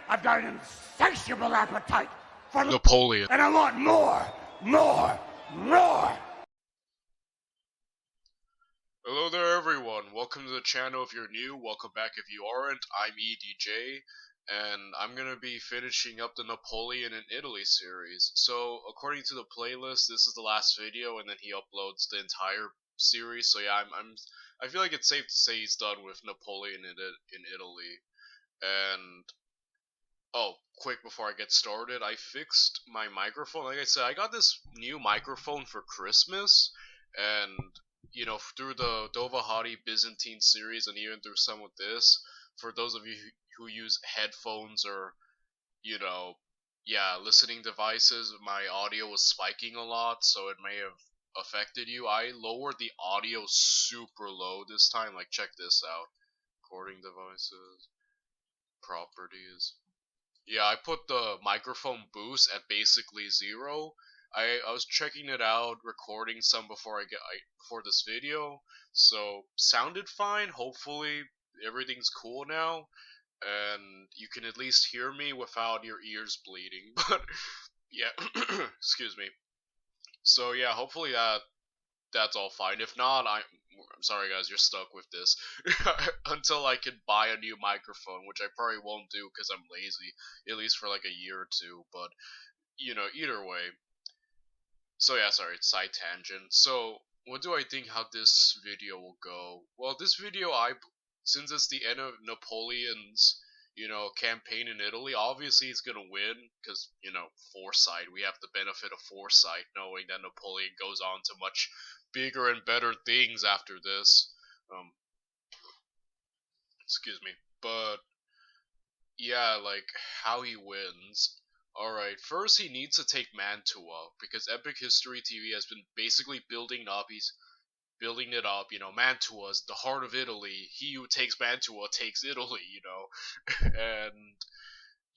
I've got an insatiable appetite for Napoleon. And I want more. Hello there everyone, welcome to the channel if you're new, welcome back if you aren't. I'm EDJ, and I'm gonna be finishing up the Napoleon in Italy series. So, according to the playlist, this is the last video, and then he uploads the entire series, so yeah, I feel like it's safe to say he's done with Napoleon in Italy. And, oh, quick before I get started, I fixed my microphone. Like I said, I got this new microphone for Christmas, and you know, through the Dovahati Byzantine series and even through some with this, for those of you who use headphones or, you know, yeah, listening devices, my audio was spiking a lot, so it may have affected you. I lowered the audio super low this time. Like, check this out. Recording devices, properties. Yeah, I put the microphone boost at basically 0. I was checking it out, recording some before before this video, so sounded fine. Hopefully everything's cool now, and you can at least hear me without your ears bleeding. But yeah, excuse me. So yeah, hopefully that's all fine. If not, I'm sorry guys, you're stuck with this until I can buy a new microphone, which I probably won't do because I'm lazy, at least for like a year or two. But you know, either way. So yeah, sorry, side tangent. So what do I think how this video will go? Well, this video, since it's the end of Napoleon's, you know, campaign in Italy, obviously he's gonna win because, you know, foresight. We have the benefit of foresight, knowing that Napoleon goes on to much bigger and better things after this. Excuse me, but yeah, like how he wins. Alright, first he needs to take Mantua, because Epic History TV has been basically building it up, you know, Mantua's the heart of Italy, he who takes Mantua takes Italy, you know, and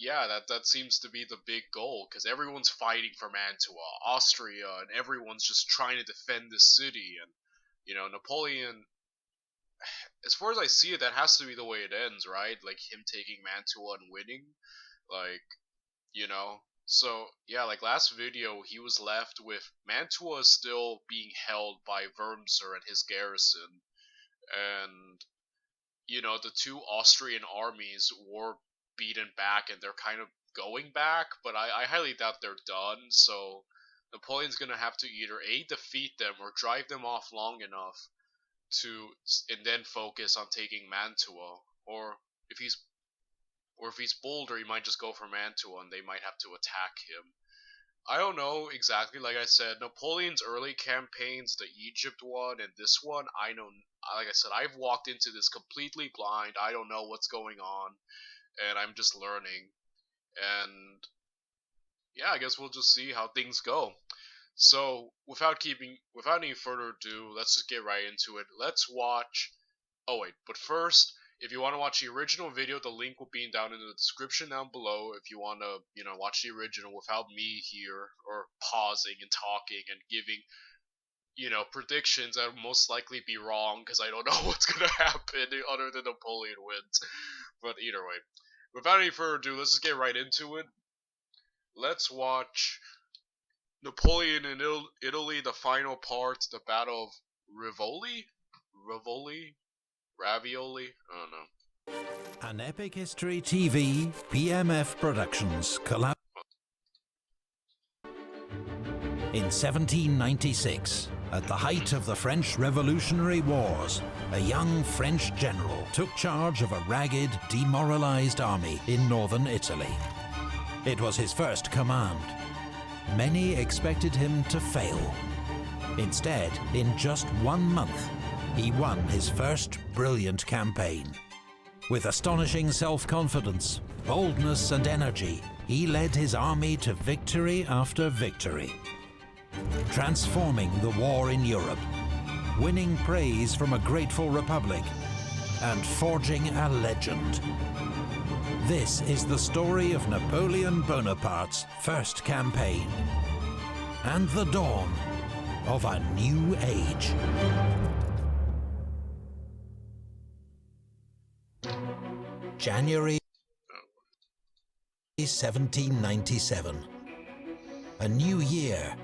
yeah, that seems to be the big goal, because everyone's fighting for Mantua, Austria, and everyone's just trying to defend this city, and, you know, Napoleon, as far as I see it, that has to be the way it ends, right? Like, him taking Mantua and winning, like, you know, so yeah, like last video he was left with Mantua still being held by Wurmser and his garrison, and you know, the two Austrian armies were beaten back and they're kind of going back, but I highly doubt they're done. So Napoleon's gonna have to either A, defeat them or drive them off long enough to and then focus on taking Mantua, or if he's bolder, he might just go for Mantua and they might have to attack him. I don't know exactly, like I said, Napoleon's early campaigns, the Egypt one and this one, I know, like I said, I've walked into this completely blind, I don't know what's going on, and I'm just learning, and yeah, I guess we'll just see how things go. So, without any further ado, let's just get right into it. Let's watch, oh wait, but first, if you want to watch the original video, the link will be down in the description down below if you want to, you know, watch the original without me here, or pausing and talking and giving, you know, predictions that will most likely be wrong, because I don't know what's going to happen other than Napoleon wins. But either way, without any further ado, let's just get right into it. Let's watch Napoleon in Italy, the final part, the Battle of Rivoli? Ravioli? I don't know. An Epic History TV PMF Productions collab. In 1796, at the height of the French Revolutionary Wars, a young French general took charge of a ragged, demoralized army in northern Italy. It was his first command. Many expected him to fail. Instead, in just 1 month, he won his first brilliant campaign. With astonishing self-confidence, boldness and energy, he led his army to victory after victory, transforming the war in Europe, winning praise from a grateful republic, and forging a legend. This is the story of Napoleon Bonaparte's first campaign, and the dawn of a new age. January 1797. A new year,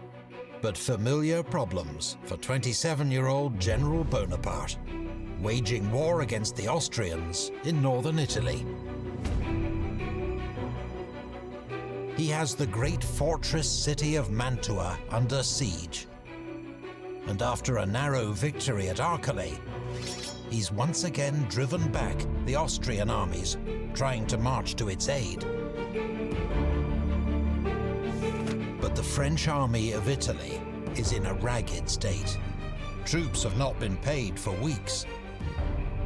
but familiar problems for 27-year-old General Bonaparte, waging war against the Austrians in northern Italy. He has the great fortress city of Mantua under siege. And after a narrow victory at Arcole, he's once again driven back the Austrian armies, trying to march to its aid. But the French army of Italy is in a ragged state. Troops have not been paid for weeks.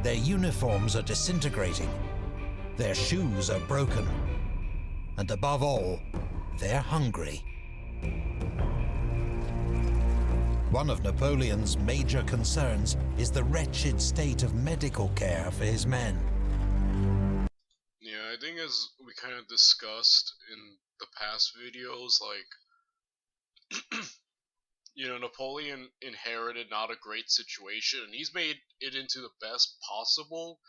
Their uniforms are disintegrating. Their shoes are broken. And above all, they're hungry. One of Napoleon's major concerns is the wretched state of medical care for his men. Yeah, I think as we kind of discussed in the past videos, like, Napoleon inherited not a great situation, and he's made it into the best possible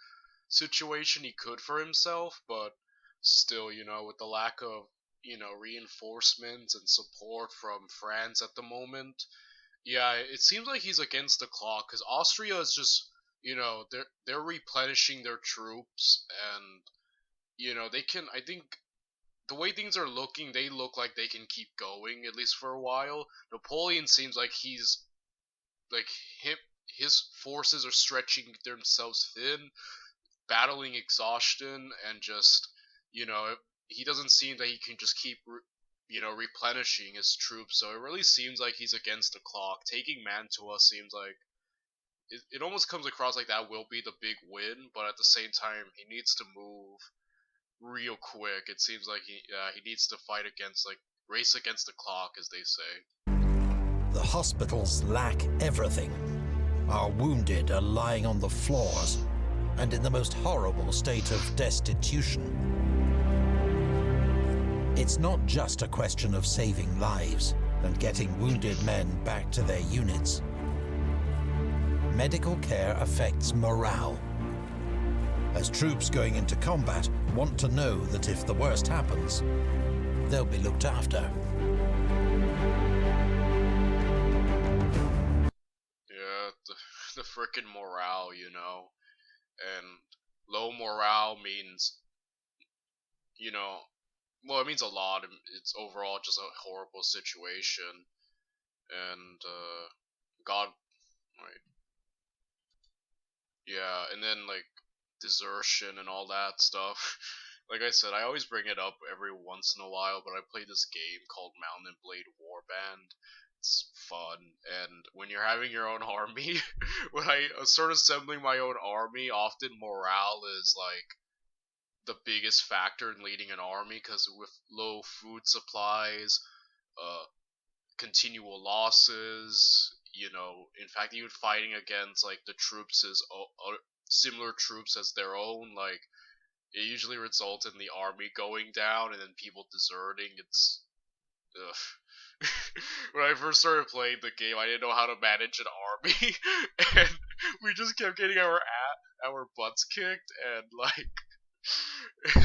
situation he could for himself, but still, with the lack of, reinforcements and support from France at the moment, yeah, it seems like he's against the clock, because Austria is just, they're replenishing their troops, and, they can, I think, the way things are looking, they look like they can keep going, at least for a while. Napoleon seems like he's, like, his forces are stretching themselves thin, battling exhaustion, and just, he doesn't seem that he can just keep, replenishing his troops, so it really seems like he's against the clock. Taking Mantua seems like, it almost comes across like that will be the big win, but at the same time, he needs to move real quick. It seems like he needs to fight against, like, race against the clock, as they say. The hospitals lack everything. Our wounded are lying on the floors and in the most horrible state of destitution. It's not just a question of saving lives and getting wounded men back to their units. Medical care affects morale, as troops going into combat want to know that if the worst happens, they'll be looked after. Yeah, the frickin' morale, and low morale means, well, it means a lot. It's overall just a horrible situation, and God, right? Yeah, and then, like, desertion and all that stuff. Like I said, I always bring it up every once in a while, but I play this game called Mountain Blade Warband. It's fun, and when you're having your own army, when I start assembling my own army, often morale is, like, the biggest factor in leading an army, because with low food supplies, continual losses, in fact, even fighting against, like, the troops is similar troops as their own, like, it usually results in the army going down and then people deserting. It's, ugh. When I first started playing the game, I didn't know how to manage an army, and we just kept getting our butts kicked, and, like,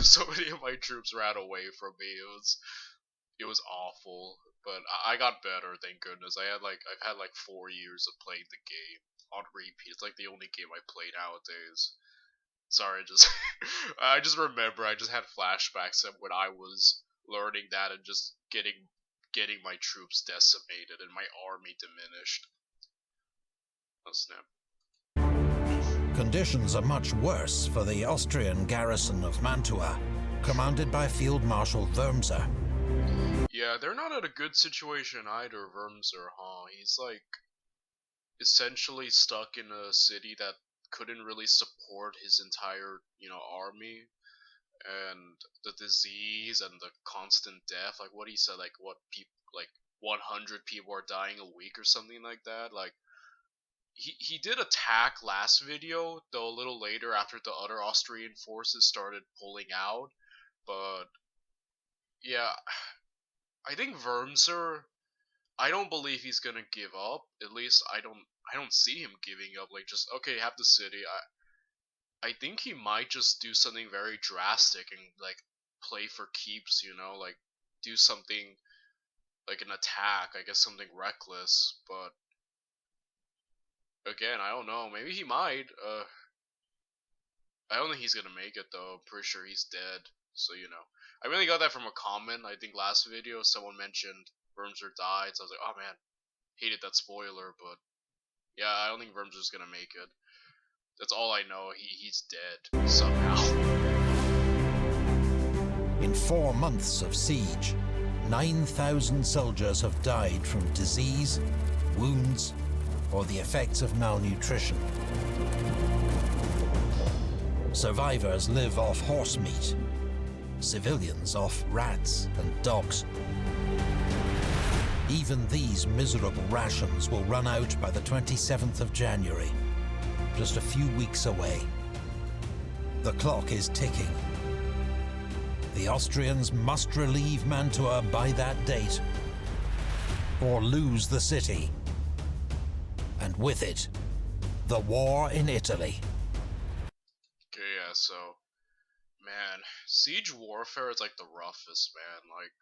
so many of my troops ran away from me. It was awful, but I got better, thank goodness. I've had like 4 years of playing the game on repeat. It's like the only game I play nowadays. Sorry, I just remember I just had flashbacks of when I was learning that and just getting my troops decimated and my army diminished. Oh snap. Conditions are much worse for the Austrian garrison of Mantua, commanded by Field Marshal Wurmser. Yeah, they're not in a good situation either, Wurmser, huh? He's, like, essentially stuck in a city that couldn't really support his entire, army, and the disease and the constant death, like what he said, like, 100 people are dying a week or something like that. Like, he did attack last video, though a little later after the other Austrian forces started pulling out, but yeah, I think Wurmser, I don't believe he's gonna give up. At least I don't see him giving up. Like, just, okay, have the city. I think he might just do something very drastic and, like, play for keeps, you know, like do something like an attack, I guess something reckless, but again, I don't know, maybe he might. I don't think he's gonna make it though. I'm pretty sure he's dead. So you know, I really got that from a comment. I think last video someone mentioned Wormser died, so I was like, oh man, hated that spoiler. But yeah, I don't think Wormser's gonna make it. That's all I know. He's dead somehow. In 4 months of siege, 9,000 soldiers have died from disease, wounds, or the effects of malnutrition. Survivors live off horse meat, civilians off rats and dogs. Even these miserable rations will run out by the 27th of January, just a few weeks away. The clock is ticking. The Austrians must relieve Mantua by that date, or lose the city, and with it, the war in Italy. Okay, yeah, so, man, siege warfare is like the roughest, man. Like,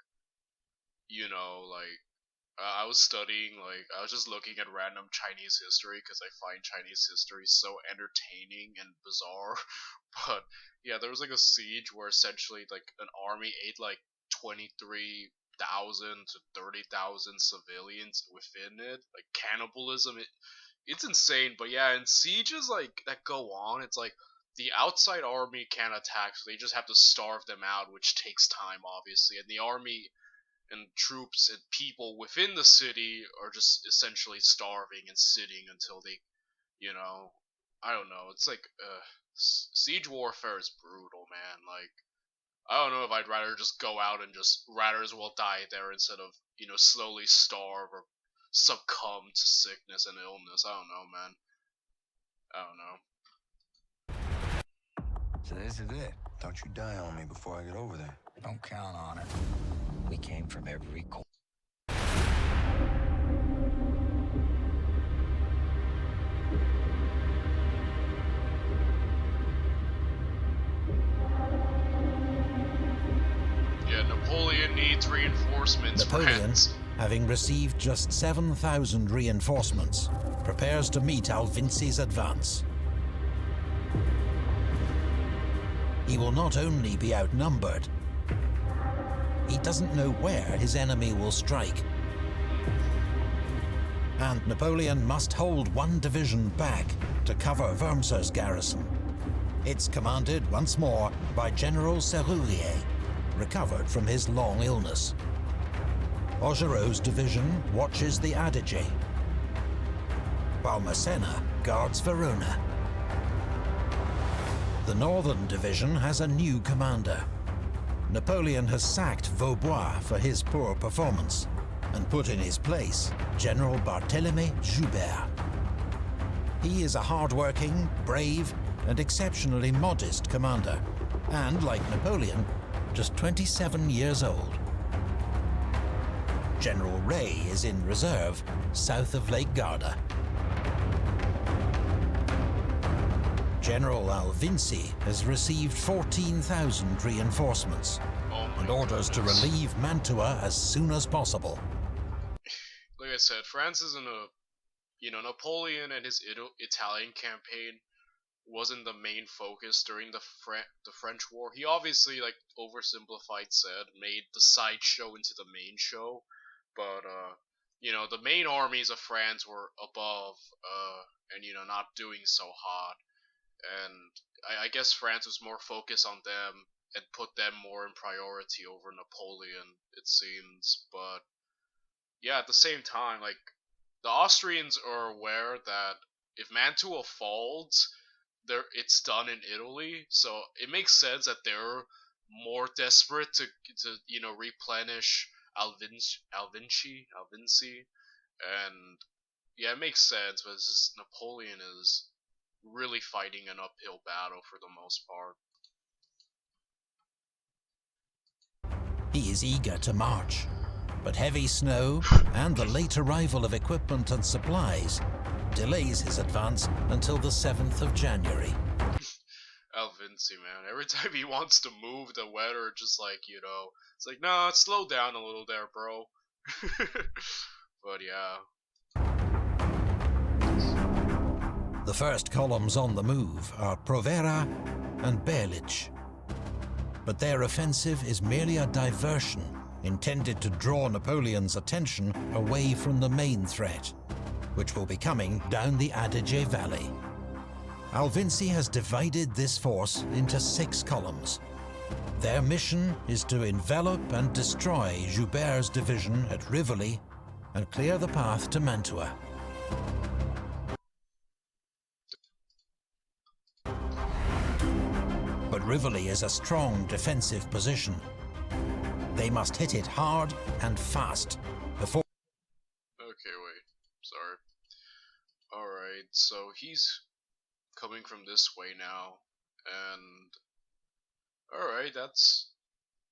you know, like, I was studying, like, I was just looking at random Chinese history because I find Chinese history so entertaining and bizarre. But yeah, there was like a siege where essentially like an army ate like 23,000 to 30,000 civilians within it. Like cannibalism, it's insane. But yeah, in sieges like that go on, it's like the outside army can't attack, so they just have to starve them out, which takes time, obviously. And the army and troops and people within the city are just essentially starving and sitting until they, you know, I don't know. It's like, siege warfare is brutal, man. Like, I don't know if I'd rather just go out and just rather as well die there instead of, you know, slowly starve or succumb to sickness and illness. I don't know, man. I don't know. So this is it. Don't you die on me before I get over there. Don't count on it. We came from every corner. Yeah, Napoleon needs reinforcements. Napoleon, friends. having received just 7,000 reinforcements, prepares to meet Alvinci's advance. He will not only be outnumbered, he doesn't know where his enemy will strike. And Napoleon must hold one division back to cover Wormser's garrison. It's commanded once more by General Serrurier, recovered from his long illness. Augereau's division watches the Adige, while Massena guards Verona. The Northern Division has a new commander. Napoleon has sacked Vaubois for his poor performance and put in his place General Barthélemy Joubert. He is a hard-working, brave, and exceptionally modest commander, and, like Napoleon, just 27 years old. General Ray is in reserve south of Lake Garda. General Alvinci has received 14,000 reinforcements and orders to relieve Mantua as soon as possible. Like I said, France is in a, you know, Napoleon and his Italian campaign wasn't the main focus during the French War. He obviously, like oversimplified said, made the sideshow into the main show, but you know, the main armies of France were above, and you know, not doing so hot. And I guess France was more focused on them and put them more in priority over Napoleon, it seems. But yeah, at the same time, like, the Austrians are aware that if Mantua falls, it's done in Italy, so it makes sense that they're more desperate to you know, replenish Alvinci, and yeah, it makes sense. But it's just Napoleon is really fighting an uphill battle for the most part. He is eager to march, but heavy snow and the late arrival of equipment and supplies delays his advance until the 7th of January. Alvinci. Vinci, man. Every time he wants to move, the weather just like, you know, it's like, nah, slow down a little there, bro. But yeah. The first columns on the move are Provera and Berlich. But their offensive is merely a diversion intended to draw Napoleon's attention away from the main threat, which will be coming down the Adige Valley. Alvinci has divided this force into 6 columns. Their mission is to envelop and destroy Joubert's division at Rivoli and clear the path to Mantua. But Rivoli is a strong defensive position. They must hit it hard and fast before... Okay, wait. Sorry. Alright, so he's coming from this way now, and... Alright, that's...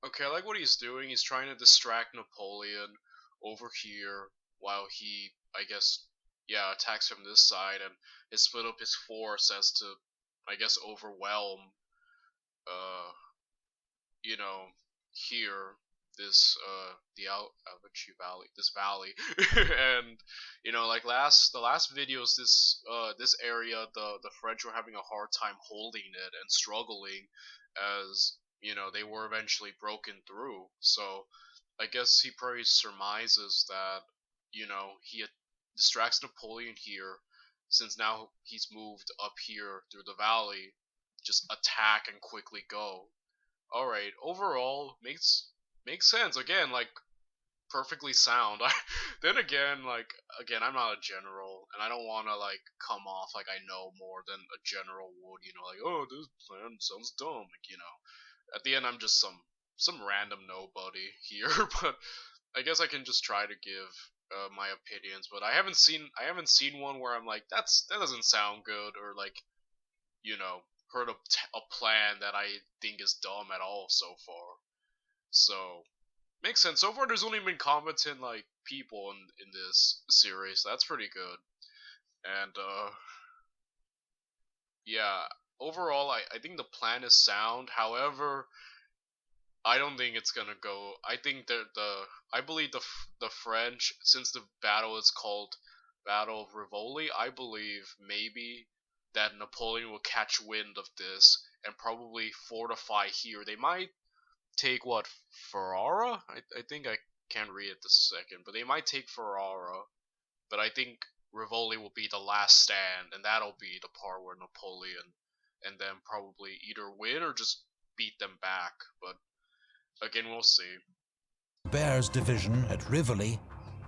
Okay, I like what he's doing. He's trying to distract Napoleon over here, while he, I guess, yeah, attacks from this side, and has split up his force as to, I guess, overwhelm, you know, here, this, the Adige Valley, this valley, and, you know, like the last videos, this area, the French were having a hard time holding it and struggling, as, you know, they were eventually broken through. So I guess he probably surmises that, you know, he distracts Napoleon here, since now he's moved up here through the valley, just attack and quickly go. Alright, overall, makes sense. Again, like, perfectly sound. Then again, like, I'm not a general, and I don't want to, like, come off like I know more than a general would, you know, like, oh, this plan sounds dumb, like, you know. At the end, I'm just some random nobody here, but I guess I can just try to give my opinions. But I haven't seen one where I'm like, that doesn't sound good, or like, you know, heard a plan that I think is dumb at all so far. So makes sense. So far, there's only been competent like people in this series. That's pretty good. And yeah, overall, I think the plan is sound. However, I don't think it's gonna go. I think that I believe the French, since the battle is called Battle of Rivoli, I believe maybe that Napoleon will catch wind of this and probably fortify here. They might take what, Ferrara? I think I can't read it this second, but they might take Ferrara. But I think Rivoli will be the last stand, and that'll be the part where Napoleon, and then probably either win or just beat them back. But again, we'll see. Joubert's division at Rivoli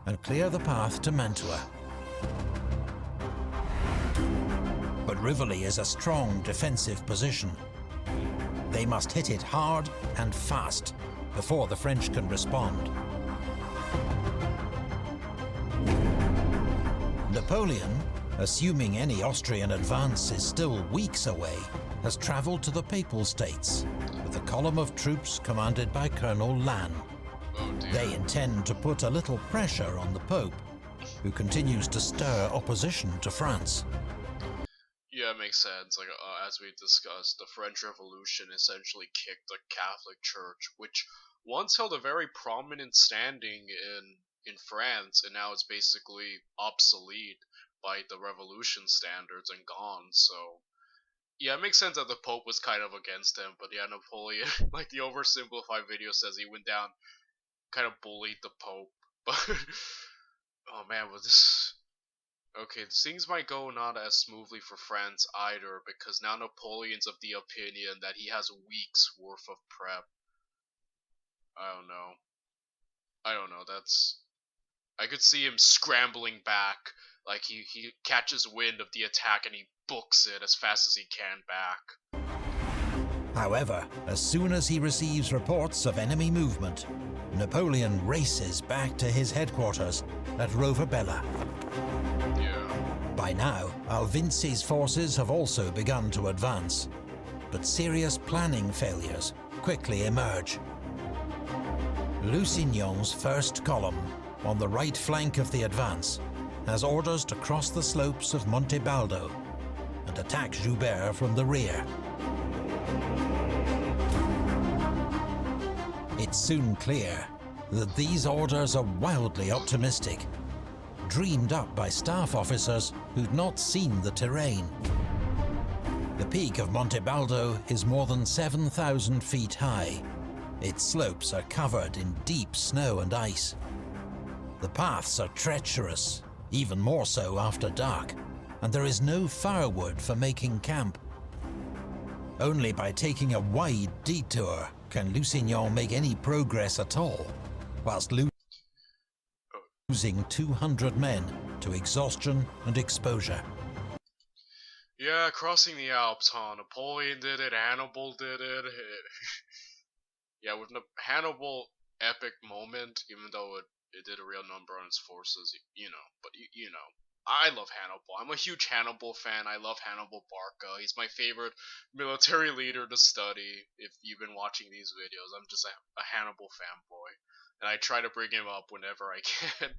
and clear the path to Mantua. But Rivoli is a strong defensive position. They must hit it hard and fast before the French can respond. Napoleon, assuming any Austrian advance is still weeks away, has travelled to the Papal States with a column of troops commanded by Colonel Lannes. They intend to put a little pressure on the Pope, who continues to stir opposition to France. Yeah, it makes sense. Like, as we discussed, the French Revolution essentially kicked the Catholic Church, which once held a very prominent standing in France, and now it's basically obsolete by the Revolution standards and gone. So, yeah, it makes sense that the Pope was kind of against him. But yeah, Napoleon, like the oversimplified video says, he went down, kind of bullied the Pope. But oh man, was this... Okay, things might go not as smoothly for France either, because now Napoleon's of the opinion that he has weeks worth of prep. I don't know, that's... I could see him scrambling back, like he catches wind of the attack and he books it as fast as he can back. However, as soon as he receives reports of enemy movement, Napoleon races back to his headquarters at Rovabella. By now, Alvinci's forces have also begun to advance, but serious planning failures quickly emerge. Lusignan's first column, on the right flank of the advance, has orders to cross the slopes of Monte Baldo and attack Joubert from the rear. It's soon clear that these orders are wildly optimistic, dreamed up by staff officers who'd not seen the terrain. The peak of Monte Baldo is more than 7,000 feet high. Its slopes are covered in deep snow and ice. The paths are treacherous, even more so after dark, and there is no firewood for making camp. Only by taking a wide detour can Lusignan make any progress at all, whilst losing 200 men to exhaustion and exposure. Yeah, crossing the Alps, huh? Napoleon did it, Hannibal did it. Yeah, with Hannibal, epic moment, even though it did a real number on its forces, you know, but you know. I love Hannibal. I'm a huge Hannibal fan. I love Hannibal Barca. He's my favorite military leader to study. If you've been watching these videos, I'm just a Hannibal fanboy. And I try to bring him up whenever I can.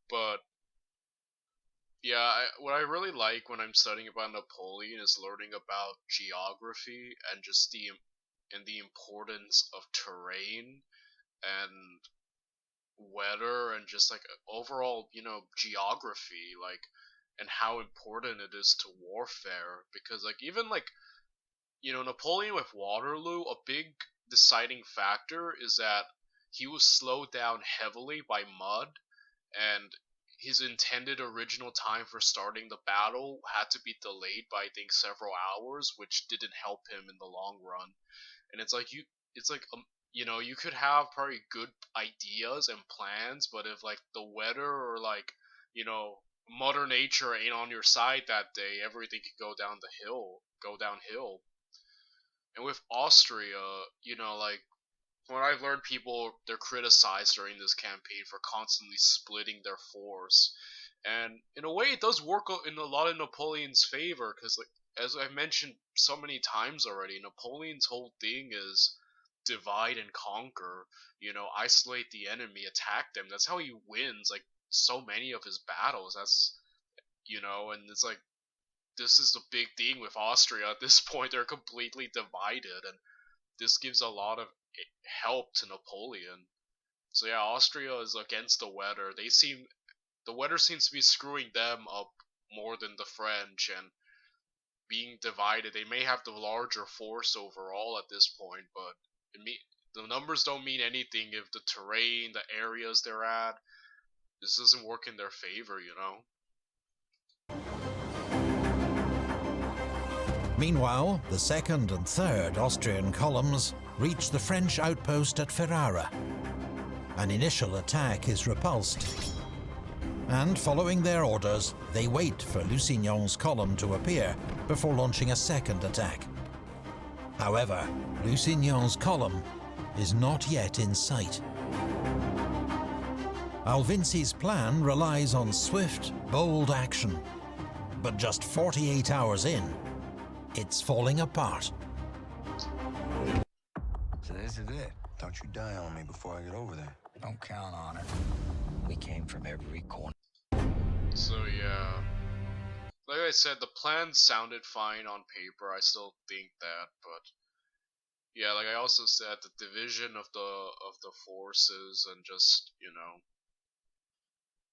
But yeah, what I really like when I'm studying about Napoleon is learning about geography and just the importance of terrain and weather and just like overall, you know, geography, like, and how important it is to warfare. Because like even like, you know, Napoleon with Waterloo, a big deciding factor is that he was slowed down heavily by mud, and his intended original time for starting the battle had to be delayed by I think several hours, which didn't help him in the long run. And it's like you know, you could have probably good ideas and plans, but if like the weather or like, you know, mother nature ain't on your side that day, everything could go downhill. And with Austria, you know, like when I've learned people, they're criticized during this campaign for constantly splitting their force, and in a way it does work in a lot of Napoleon's favor, because like as I've mentioned so many times already, Napoleon's whole thing is divide and conquer, you know, isolate the enemy, attack them. That's how he wins like so many of his battles. That's, you know, and it's like this is the big thing with Austria at this point. They're completely divided, and this gives a lot of help to Napoleon. So yeah, Austria is against the weather. The weather seems to be screwing them up more than the French, and being divided, they may have the larger force overall at this point, but the numbers don't mean anything if the terrain, the areas they're at, this doesn't work in their favor, you know? Meanwhile, the 2nd and 3rd Austrian columns reach the French outpost at Ferrara. An initial attack is repulsed, and following their orders, they wait for Lusignan's column to appear before launching a second attack. However, Lusignan's column is not yet in sight. Alvinci's plan relies on swift, bold action, but just 48 hours in, it's falling apart. So this is it. Don't you die on me before I get over there. Don't count on it. We came from every corner. So yeah, like I said, the plan sounded fine on paper. I still think that, but yeah, like I also said, the division of the forces and just, you know,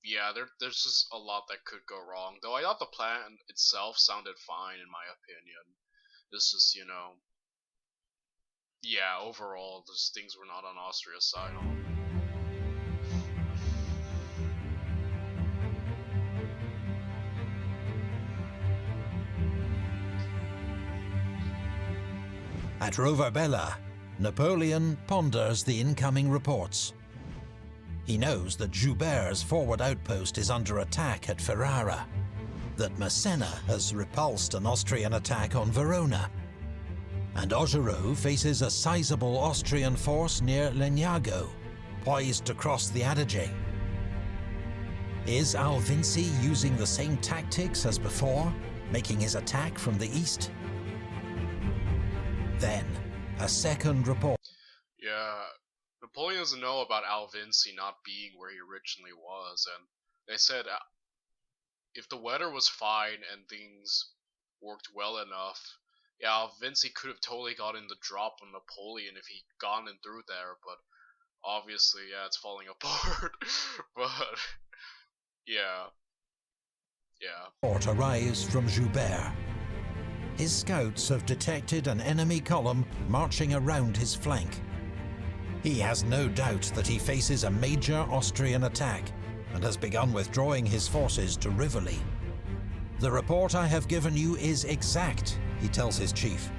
yeah, there's just a lot that could go wrong. Though I thought the plan itself sounded fine in my opinion. It's just, you know, yeah, overall, those things were not on Austria's side. At Roverbella, Napoleon ponders the incoming reports. He knows that Joubert's forward outpost is under attack at Ferrara, that Massena has repulsed an Austrian attack on Verona, and Augereau faces a sizable Austrian force near Legnago, poised to cross the Adige. Is Alvinci using the same tactics as before, making his attack from the east? Then, a second report. Yeah, Napoleon doesn't know about Alvinci not being where he originally was, and they said if the weather was fine and things worked well enough, yeah, Vinci could have totally gotten the drop on Napoleon if he'd gone in through there, but obviously, yeah, it's falling apart. But yeah, Report arrives from Joubert. His scouts have detected an enemy column marching around his flank. He has no doubt that he faces a major Austrian attack and has begun withdrawing his forces to Rivoli. "The report I have given you is exact," he tells his chief.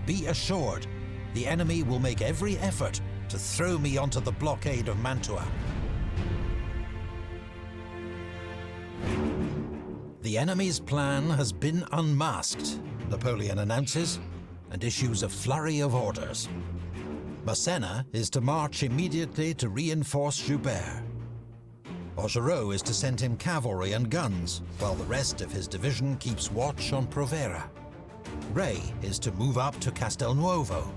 "Be assured, the enemy will make every effort to throw me onto the blockade of Mantua." The enemy's plan has been unmasked, Napoleon announces, and issues a flurry of orders. Massena is to march immediately to reinforce Joubert. Augereau is to send him cavalry and guns, while the rest of his division keeps watch on Provera. Rey is to move up to Castelnuovo.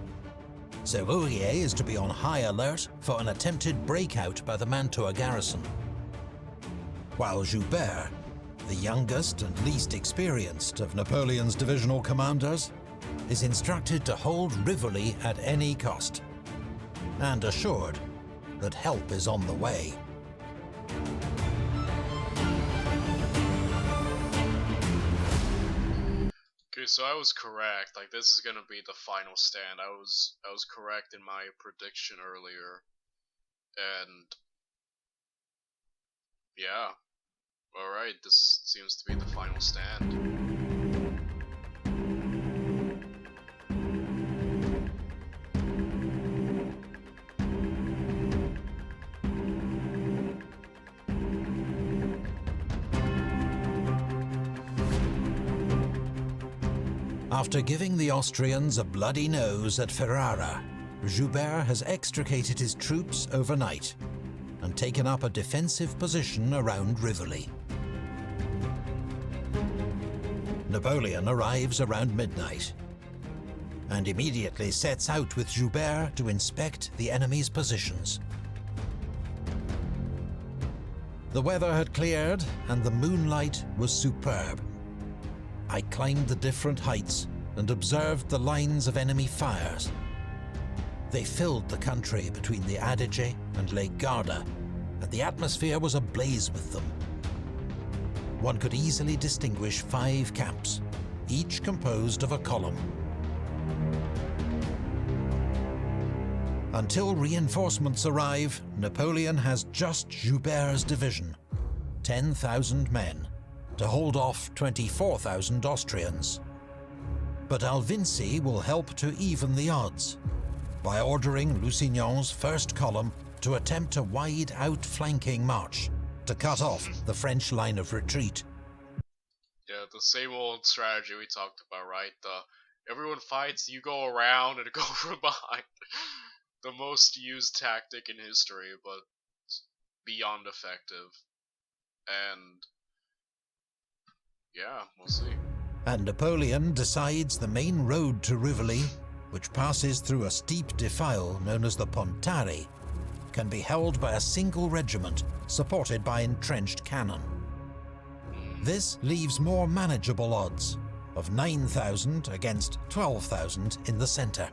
Serrurier is to be on high alert for an attempted breakout by the Mantua garrison. While Joubert, the youngest and least experienced of Napoleon's divisional commanders, is instructed to hold Rivoli at any cost, and assured that help is on the way. Okay, so I was correct. Like, this is gonna be the final stand. I was correct in my prediction earlier, and yeah. All right, this seems to be the final stand. After giving the Austrians a bloody nose at Ferrara, Joubert has extricated his troops overnight and taken up a defensive position around Rivoli. Napoleon arrives around midnight and immediately sets out with Joubert to inspect the enemy's positions. The weather had cleared and the moonlight was superb. I climbed the different heights and observed the lines of enemy fires. They filled the country between the Adige and Lake Garda, and the atmosphere was ablaze with them. One could easily distinguish 5 camps, each composed of a column. Until reinforcements arrive, Napoleon has just Joubert's division, 10,000 men, to hold off 24,000 Austrians. But Alvinci will help to even the odds by ordering Lusignan's first column to attempt a wide outflanking march to cut off the French line of retreat. Yeah, the same old strategy we talked about, right? Everyone fights, you go around and go from behind. The most used tactic in history, but beyond effective. And yeah, we'll see. And Napoleon decides the main road to Rivoli, which passes through a steep defile known as the Pontari, can be held by a single regiment supported by entrenched cannon. This leaves more manageable odds of 9,000 against 12,000 in the center.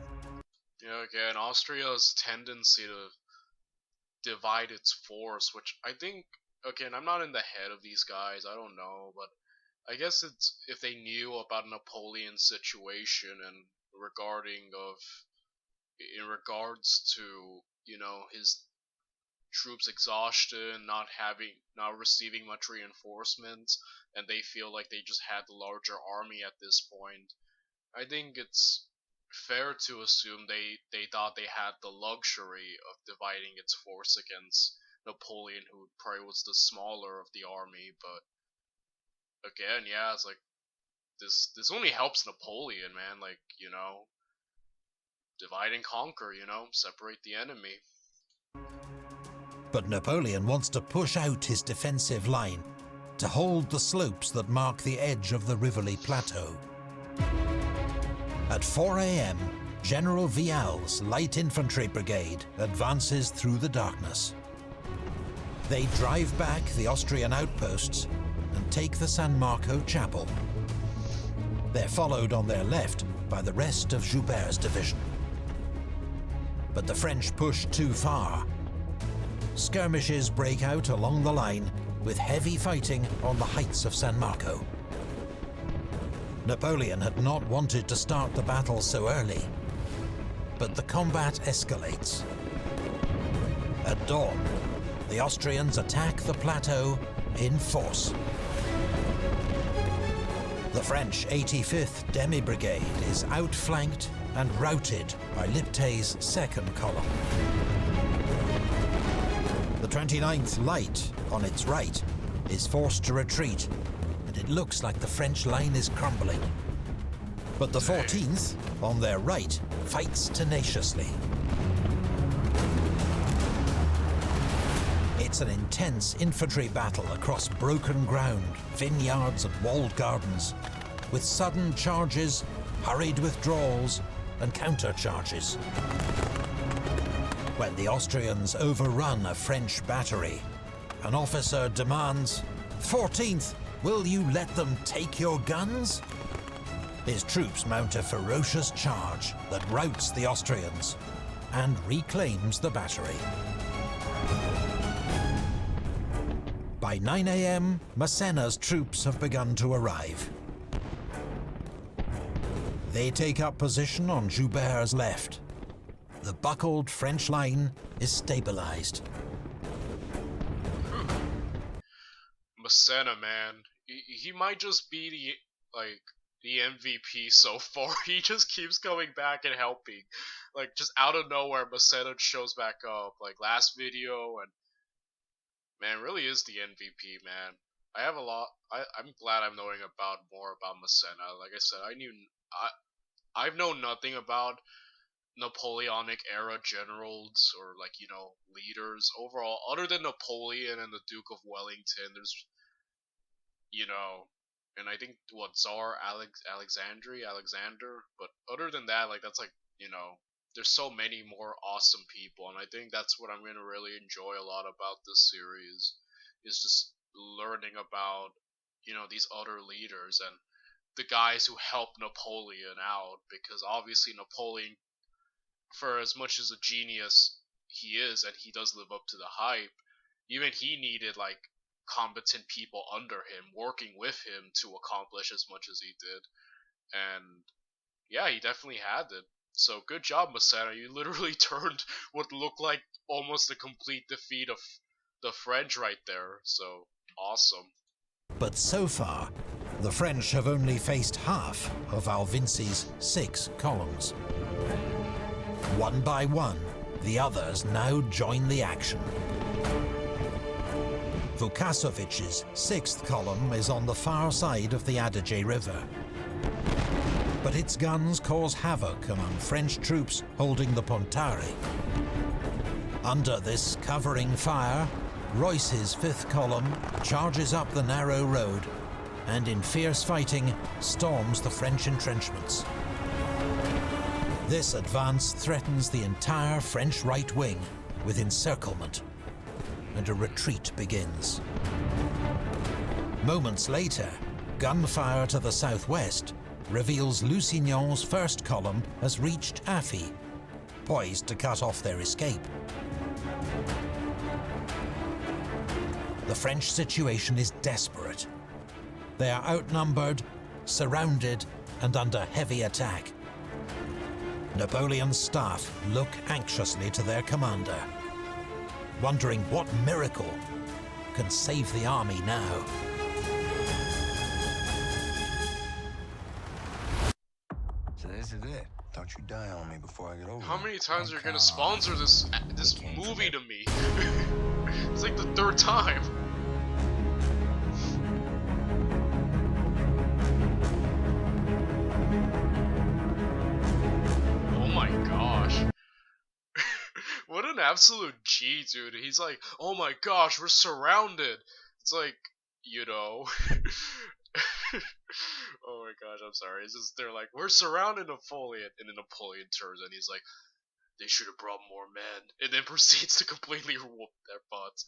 Yeah, again, Austria's tendency to divide its force, which I think, again, I'm not in the head of these guys, I don't know, but I guess it's if they knew about Napoleon's situation and in regards to, you know, his troops exhaustion, not receiving much reinforcements, and they feel like they just had the larger army at this point. I think it's fair to assume they thought they had the luxury of dividing its force against Napoleon, who probably was the smaller of the army, but again, yeah, it's like this only helps Napoleon, man, like, you know, divide and conquer, you know, separate the enemy. But Napoleon wants to push out his defensive line to hold the slopes that mark the edge of the Rivoli plateau. At 4 a.m., General Vial's light infantry brigade advances through the darkness. They drive back the Austrian outposts and take the San Marco chapel. They're followed on their left by the rest of Joubert's division. But the French push too far. Skirmishes break out along the line, with heavy fighting on the heights of San Marco. Napoleon had not wanted to start the battle so early, but the combat escalates. At dawn, the Austrians attack the plateau in force. The French 85th Demi-Brigade is outflanked and routed by Liptay's second column. The 29th Light, on its right, is forced to retreat, and it looks like the French line is crumbling. But the 14th, on their right, fights tenaciously. It's an intense infantry battle across broken ground, vineyards and walled gardens, with sudden charges, hurried withdrawals, and countercharges. When the Austrians overrun a French battery, an officer demands, "14th, will you let them take your guns?" His troops mount a ferocious charge that routs the Austrians and reclaims the battery. By 9 AM, Massena's troops have begun to arrive. They take up position on Joubert's left. The buckled French line is stabilized. Massena, man, he might just be the MVP so far. He just keeps coming back and helping. Like, just out of nowhere, Massena shows back up. Like, last video, and man, really is the MVP, man. I have a lot. I'm glad I'm knowing about more about Massena. Like I said, I've known nothing about Napoleonic era generals or, like, you know, leaders overall, other than Napoleon and the Duke of Wellington. There's, you know, and I think what Tsar Alexander, but other than that, like, that's like, you know, there's so many more awesome people, and I think that's what I'm gonna really enjoy a lot about this series, is just learning about, you know, these other leaders and the guys who helped Napoleon out, because obviously Napoleon, for as much as a genius he is, and he does live up to the hype, even he needed, like, competent people under him, working with him to accomplish as much as he did. And yeah, he definitely had it. So good job, Massena. You literally turned what looked like almost a complete defeat of the French right there. So awesome. But so far, the French have only faced half of Alvinci's 6 columns. One by one, the others now join the action. Vukasovic's 6th column is on the far side of the Adige River. But its guns cause havoc among French troops holding the Pontari. Under this covering fire, Royce's 5th column charges up the narrow road and in fierce fighting storms the French entrenchments. This advance threatens the entire French right wing with encirclement, and a retreat begins. Moments later, gunfire to the southwest reveals Lusignan's 1st column has reached Affy, poised to cut off their escape. The French situation is desperate. They are outnumbered, surrounded, and under heavy attack. Napoleon's staff look anxiously to their commander, wondering what miracle can save the army now. So this is it. Don't you die on me before I get over How there. many times are you gonna sponsor this movie to me? It's like the 3rd time. Oh my gosh. What an absolute G, dude. He's like, oh my gosh, we're surrounded. It's like, you know. Oh my gosh, I'm sorry. It's just, they're like, we're surrounded, Napoleon. And then Napoleon turns and he's like, they should have brought more men, and then proceeds to completely whoop their butts.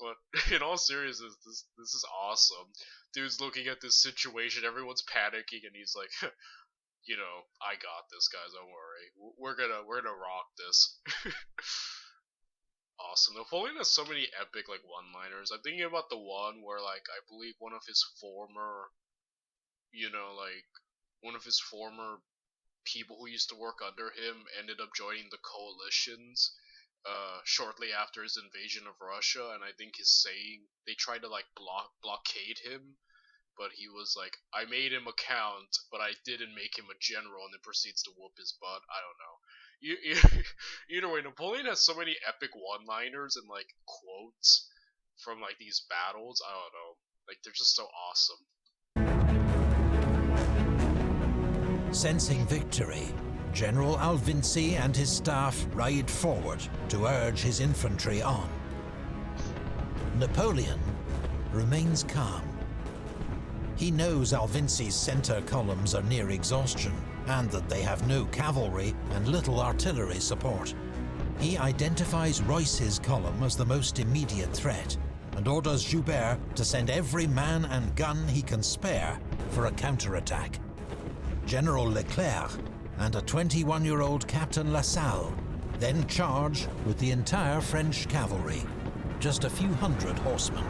But in all seriousness, this is awesome. Dude's looking at this situation, everyone's panicking, and he's like, you know, I got this, guys. Don't worry. We're gonna rock this. Awesome. Napoleon has so many epic like one-liners. I'm thinking about the one where like I believe one of his former, one of his former people who used to work under him ended up joining the coalitions shortly after his invasion of Russia, and I think his saying they tried to like blockade him, but he was like, I made him a count, but I didn't make him a general, and then proceeds to whoop his butt. I don't know. Either way, Napoleon has so many epic one-liners and like quotes from like these battles. I don't know, like they're just so awesome. Sensing victory, General Alvinci and his staff ride forward to urge his infantry on. Napoleon remains calm. He knows Alvinci's center columns are near exhaustion, and that they have no cavalry and little artillery support. He identifies Royce's column as the most immediate threat, and orders Joubert to send every man and gun he can spare for a counterattack. General Leclerc and a 21-year-old Captain Lassalle then charge with the entire French cavalry, just a few hundred horsemen.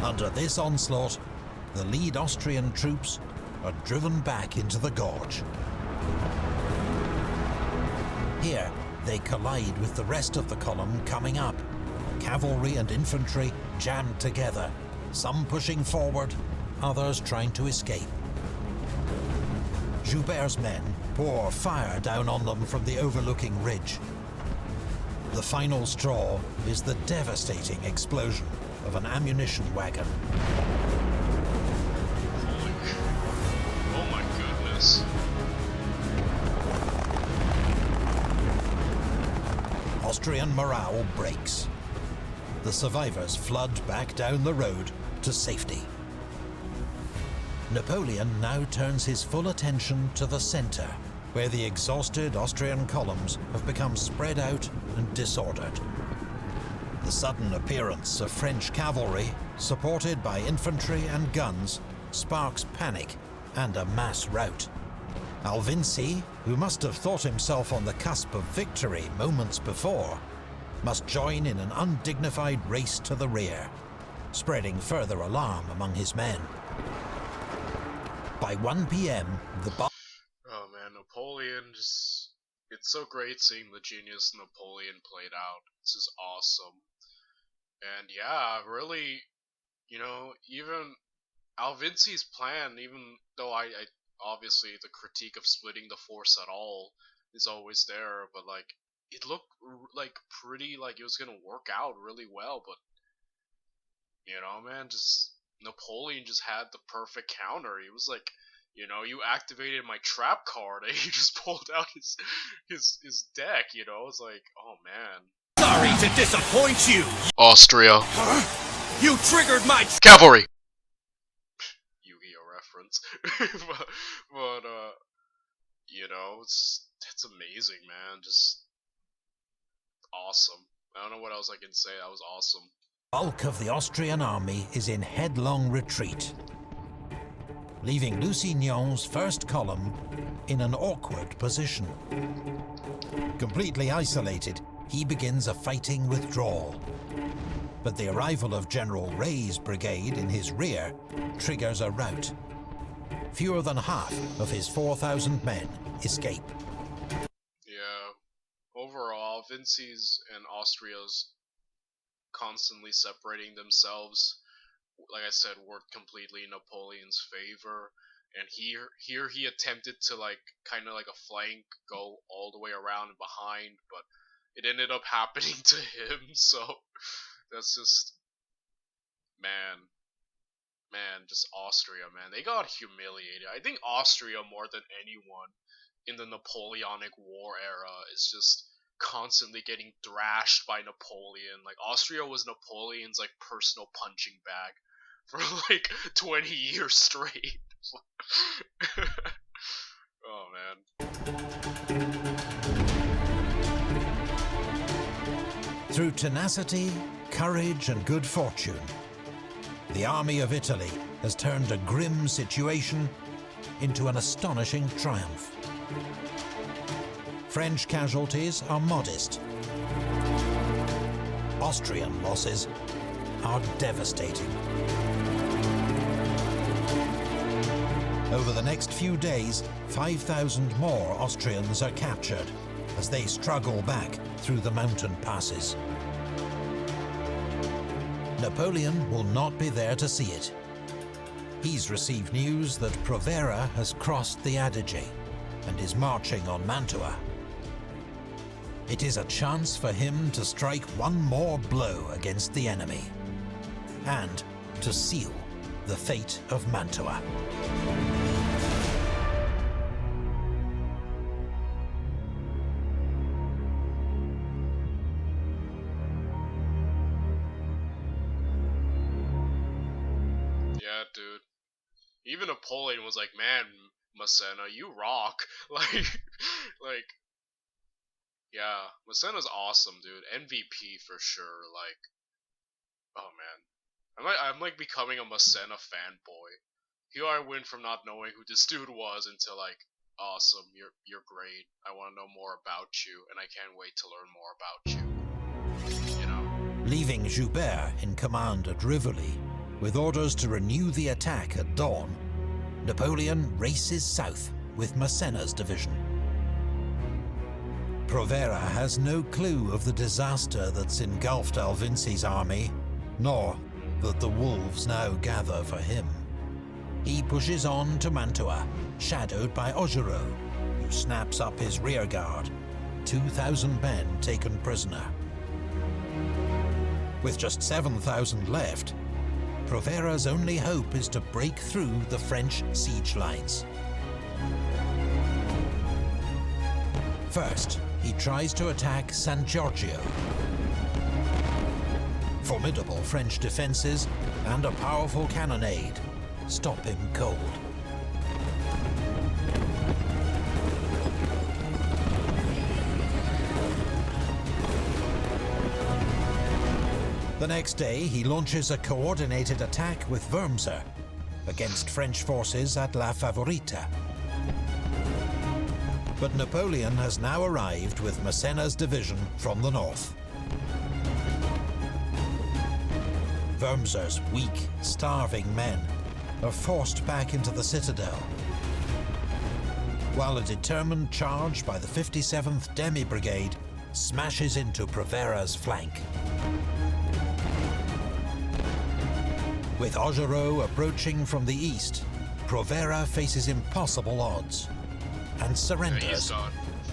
Under this onslaught, the lead Austrian troops are driven back into the gorge. Here, they collide with the rest of the column coming up. Cavalry and infantry jammed together, some pushing forward, others trying to escape. Joubert's men pour fire down on them from the overlooking ridge. The final straw is the devastating explosion of an ammunition wagon. Oh my goodness. Austrian morale breaks. The survivors flood back down the road to safety. Napoleon now turns his full attention to the center, where the exhausted Austrian columns have become spread out and disordered. The sudden appearance of French cavalry, supported by infantry and guns, sparks panic and a mass rout. Alvinci, who must have thought himself on the cusp of victory moments before, must join in an undignified race to the rear, spreading further alarm among his men. By 1 p.m., Oh man, Napoleon just... It's so great seeing the genius Napoleon played out. This is awesome. And yeah, really, even Alvinci's plan, even though I obviously the critique of splitting the force at all is always there, but like, it looked like pretty like it was gonna work out really well, but man, just Napoleon just had the perfect counter. He was like, you activated my trap card, and he just pulled out his deck. It's like, oh man. Sorry to disappoint you. Austria. You triggered my Cavalry. Yu-Gi-Oh reference. but that's amazing, man. Just awesome. I don't know what else I can say. That was awesome. bulk of the Austrian army is in headlong retreat, leaving Lusignan's first column in an awkward position. Completely isolated, he begins a fighting withdrawal. But the arrival of General Rey's brigade in his rear triggers a rout. Fewer than half of his 4,000 men escape. Yeah, overall, Vinci's and Austria's constantly separating themselves, like I said, worked completely in Napoleon's favor. And here he attempted to kind of like a flank, go all the way around and behind, but it ended up happening to him. So that's just, man, just Austria, man. They got humiliated. I think Austria, more than anyone in the Napoleonic War era, is just constantly getting thrashed by Napoleon. Like, Austria was Napoleon's personal punching bag for 20 years straight. Oh man. Through tenacity, courage, and good fortune, the army of Italy has turned a grim situation into an astonishing triumph. French casualties are modest. Austrian losses are devastating. Over the next few days, 5,000 more Austrians are captured as they struggle back through the mountain passes. Napoleon will not be there to see it. He's received news that Provera has crossed the Adige and is marching on Mantua. It is a chance for him to strike one more blow against the enemy and to seal the fate of Mantua. Yeah, dude. Even Napoleon was like, man, Massena, you rock. like, yeah, Massena's awesome, dude. MVP for sure. Like, oh man, I'm like becoming a Massena fanboy. Here I went from not knowing who this dude was until like, awesome, you're great. I want to know more about you, and I can't wait to learn more about you. You know. Leaving Joubert in command at Rivoli, with orders to renew the attack at dawn, Napoleon races south with Massena's division. Provera has no clue of the disaster that's engulfed Alvinci's army, nor that the wolves now gather for him. He pushes on to Mantua, shadowed by Augereau, who snaps up his rearguard, 2,000 men taken prisoner. With just 7,000 left, Provera's only hope is to break through the French siege lines. First, he tries to attack San Giorgio. Formidable French defences and a powerful cannonade stop him cold. The next day, he launches a coordinated attack with Wurmser against French forces at La Favorita. But Napoleon has now arrived with Massena's division from the north. Wurmser's weak, starving men are forced back into the citadel, while a determined charge by the 57th Demi Brigade smashes into Provera's flank. With Augereau approaching from the east, Provera faces impossible odds and surrenders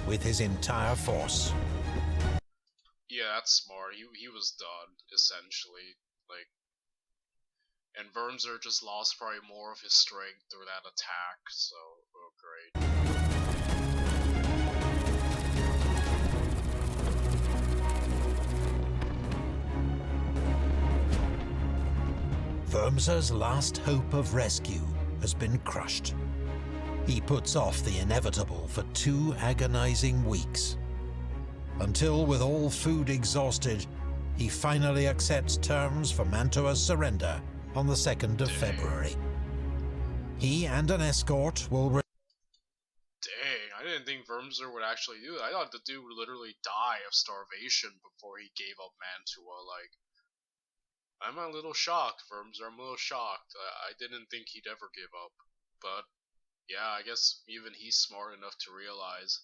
with his entire force. Yeah, that's smart. He was done, essentially. Like, and Wurmser just lost probably more of his strength through that attack, so, oh great. Wurmser's last hope of rescue has been crushed. He puts off the inevitable for 2 agonizing weeks, until with all food exhausted, he finally accepts terms for Mantua's surrender on the 2nd of February. He and an escort will Dang, I didn't think Wurmser would actually do it. I thought the dude would literally die of starvation before he gave up Mantua. Like, I'm a little shocked, Wurmser. I'm a little shocked. I didn't think he'd ever give up. But, yeah, I guess even he's smart enough to realize,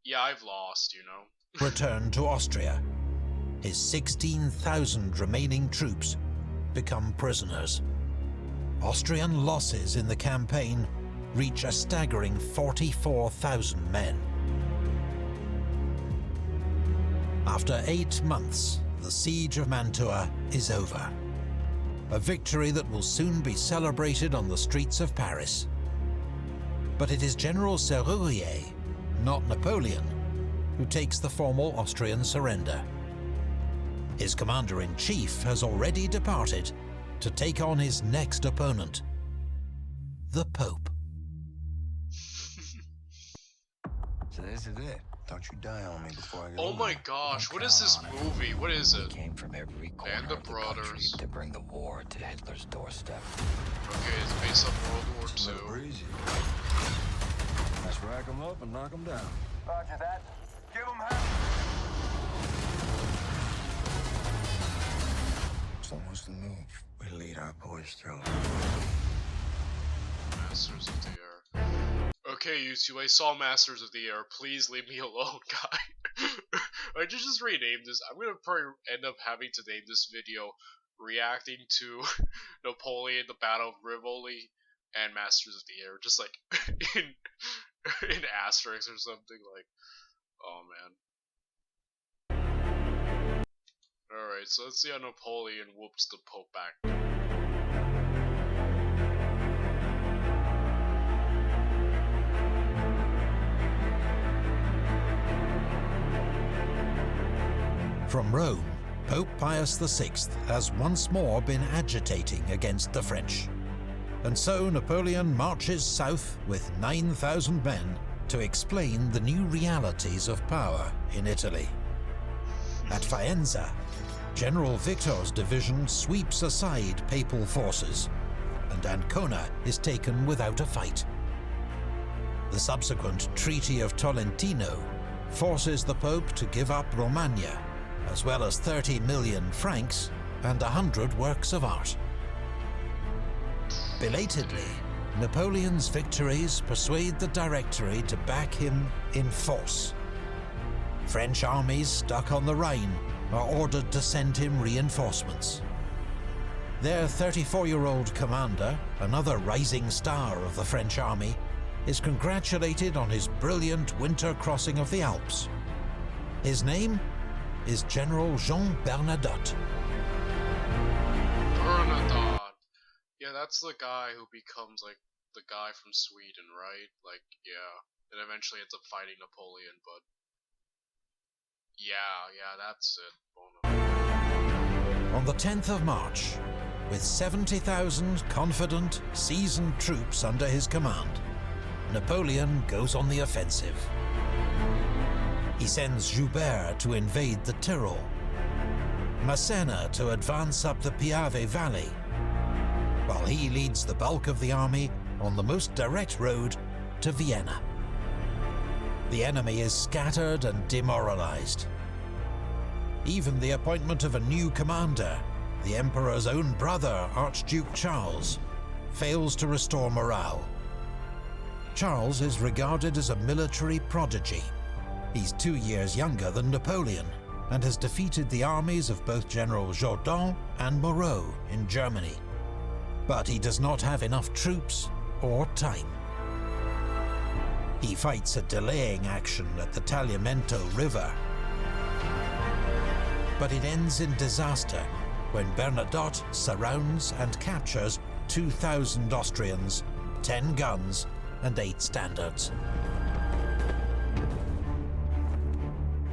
yeah, I've lost, you know? return to Austria. His 16,000 remaining troops become prisoners. Austrian losses in the campaign reach a staggering 44,000 men. After 8 months, the siege of Mantua is over. A victory that will soon be celebrated on the streets of Paris. But it is General Serrurier, not Napoleon, who takes the formal Austrian surrender. His commander-in-chief has already departed to take on his next opponent, the Pope. So this is it. Don't you die on me before I get Oh over my there. gosh, Don't what is this count on it. movie? What is We it? came from every corner Band of of the country Brothers. to bring the war to Hitler's doorstep. Okay, it's based on World War It's a little II. breezy. Let's rack them up and knock them down. Roger that. Give them hell. Someone's to move. We lead our boys through. Masters of the Air. Okay, YouTube, I saw Masters of the Air. Please leave me alone, guy. I just renamed this. I'm gonna probably end up having to name this video reacting to Napoleon, the Battle of Rivoli, and Masters of the Air. Just like in asterisks or something. Like, oh man. Alright, so let's see how Napoleon whoops the Pope back. From Rome, Pope Pius VI has once more been agitating against the French. And so Napoleon marches south with 9,000 men to explain the new realities of power in Italy. At Faenza, General Victor's division sweeps aside papal forces, and Ancona is taken without a fight. The subsequent Treaty of Tolentino forces the Pope to give up Romagna, as well as 30 million francs and 100 works of art. Belatedly, Napoleon's victories persuade the Directory to back him in force. French armies stuck on the Rhine are ordered to send him reinforcements. Their 34-year-old commander, another rising star of the French army, is congratulated on his brilliant winter crossing of the Alps. His name is General Jean Bernadotte. Bernadotte. Yeah, that's the guy who becomes like the guy from Sweden, right? Like, yeah. And eventually ends up fighting Napoleon, but yeah, that's it. On the 10th of March, with 70,000 confident, seasoned troops under his command, Napoleon goes on the offensive. He sends Joubert to invade the Tyrol, Massena to advance up the Piave Valley, while he leads the bulk of the army on the most direct road to Vienna. The enemy is scattered and demoralized. Even the appointment of a new commander, the Emperor's own brother, Archduke Charles, fails to restore morale. Charles is regarded as a military prodigy. He's 2 years younger than Napoleon and has defeated the armies of both General Jourdan and Moreau in Germany. But he does not have enough troops or time. He fights a delaying action at the Tagliamento River. But it ends in disaster when Bernadotte surrounds and captures 2,000 Austrians, 10 guns, and 8 standards.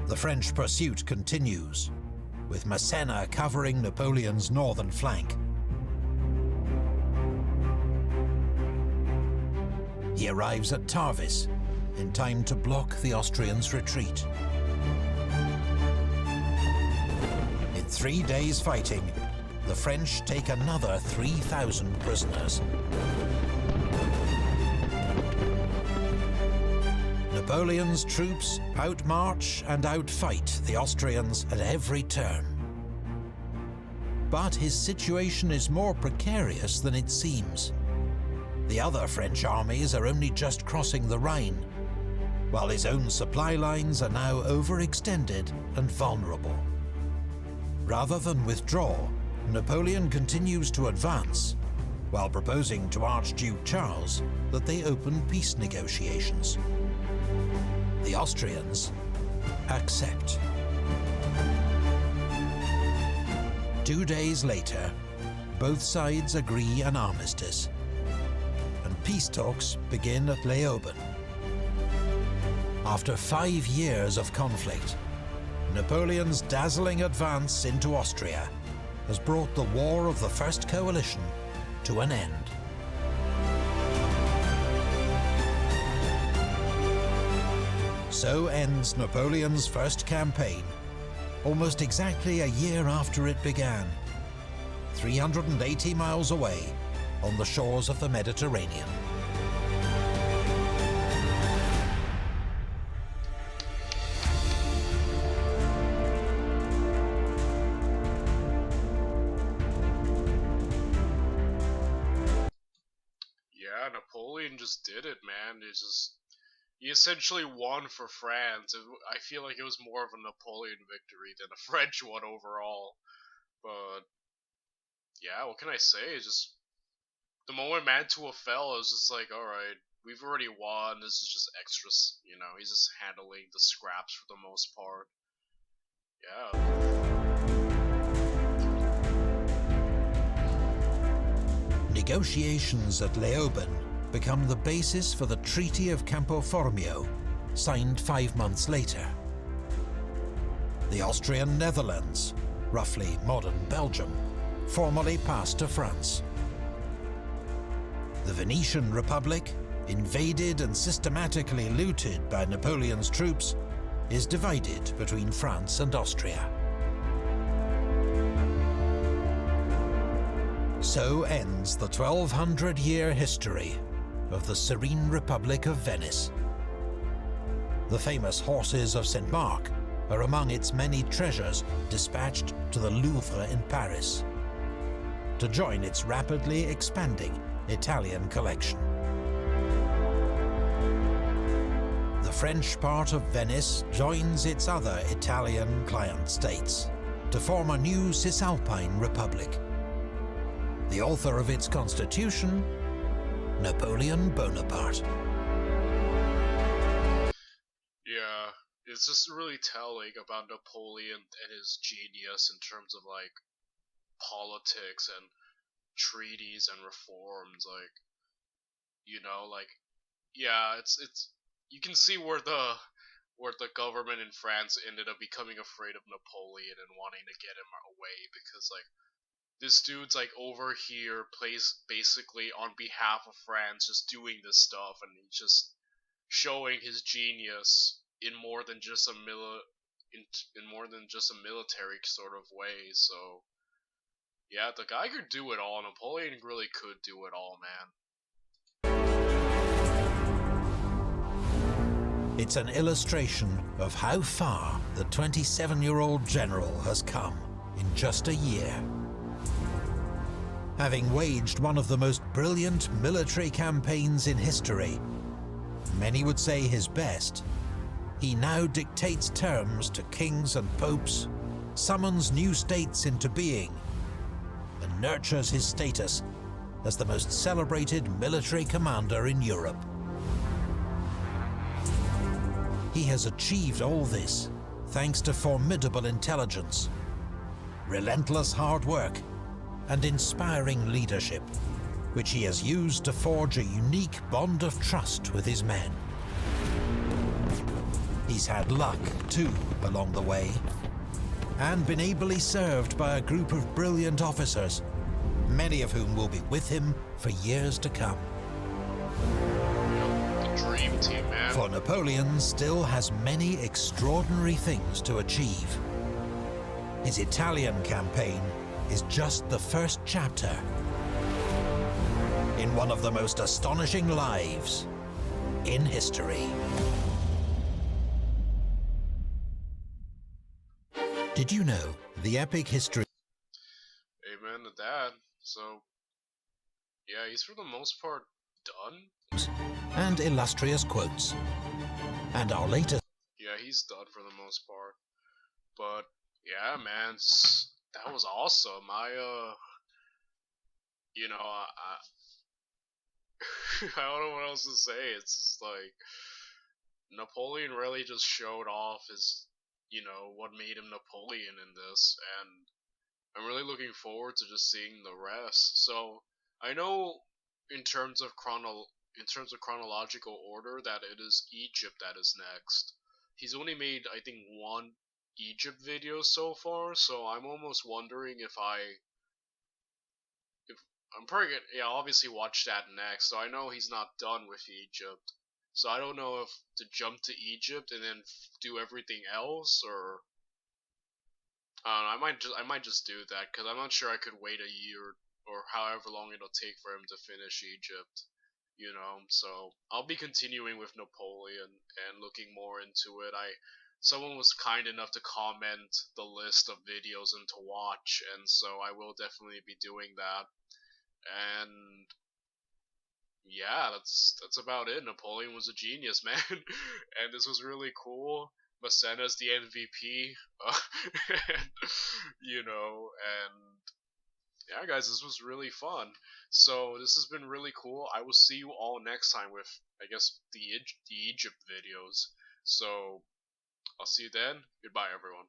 The French pursuit continues, with Massena covering Napoleon's northern flank. He arrives at Tarvis in time to block the Austrians' retreat. In 3 days' fighting, the French take another 3,000 prisoners. Napoleon's troops outmarch and outfight the Austrians at every turn. But his situation is more precarious than it seems. The other French armies are only just crossing the Rhine, while his own supply lines are now overextended and vulnerable. Rather than withdraw, Napoleon continues to advance, while proposing to Archduke Charles that they open peace negotiations. The Austrians accept. 2 days later, both sides agree an armistice, and peace talks begin at Leoben. After 5 years of conflict, Napoleon's dazzling advance into Austria has brought the War of the First Coalition to an end. So ends Napoleon's first campaign, almost exactly a year after it began, 380 miles away on the shores of the Mediterranean. Yeah, Napoleon just did it, man. He essentially won for France. I feel like it was more of a Napoleon victory than a French one overall. But yeah, what can I say? It's just the moment Mantua fell, I was just like, all right, we've already won. This is just extras, you know. He's just handling the scraps for the most part. Yeah. Negotiations at Leoben become the basis for the Treaty of Campo Formio, signed 5 months later. The Austrian Netherlands, roughly modern Belgium, formally passed to France. The Venetian Republic, invaded and systematically looted by Napoleon's troops, is divided between France and Austria. So ends the 1200-year history of the serene Republic of Venice. The famous horses of St. Mark are among its many treasures dispatched to the Louvre in Paris, to join its rapidly expanding Italian collection. The French part of Venice joins its other Italian client states to form a new Cisalpine Republic. The author of its constitution, Napoleon Bonaparte. Yeah, it's just really telling about Napoleon and his genius in terms of like politics and treaties and reforms. Like, you know, like, yeah, it's you can see where the government in France ended up becoming afraid of Napoleon and wanting to get him away, because like this dude's like over here plays basically on behalf of France, just doing this stuff, and he's just showing his genius in more than just a military sort of way. So yeah, the guy could do it all. Napoleon really could do it all, man. It's an illustration of how far the 27-year-old general has come in just a year. Having waged one of the most brilliant military campaigns in history, many would say his best, he now dictates terms to kings and popes, summons new states into being, and nurtures his status as the most celebrated military commander in Europe. He has achieved all this thanks to formidable intelligence, relentless hard work, and inspiring leadership, which he has used to forge a unique bond of trust with his men. He's had luck, too, along the way, and been ably served by a group of brilliant officers, many of whom will be with him for years to come. Dream team, man. For Napoleon still has many extraordinary things to achieve. His Italian campaign is just the first chapter in one of the most astonishing lives in history. Did you know the epic history? Amen to that. So, yeah, he's for the most part done. And illustrious quotes. And our latest... Yeah, he's done for the most part. But, yeah, man, that was awesome. You know, I don't know what else to say. It's just like, Napoleon really just showed off his, you know, what made him Napoleon in this, and I'm really looking forward to just seeing the rest. So, I know in terms of chronological order that it is Egypt that is next. He's only made, I think, one Egypt video so far, so I'm almost wondering if I'm probably gonna, yeah, obviously watch that next. So I know he's not done with Egypt. So I don't know if to jump to Egypt and then do everything else, or I don't know, I might just do that because I'm not sure I could wait a year or however long it'll take for him to finish Egypt. You know, so I'll be continuing with Napoleon and looking more into it. Someone was kind enough to comment the list of videos and to watch, and so I will definitely be doing that. And yeah, that's about it. Napoleon was a genius, man, and this was really cool. Massena's the MVP, and, and yeah, guys, this was really fun. So this has been really cool. I will see you all next time with, I guess, the Egypt videos. So I'll see you then. Goodbye, everyone.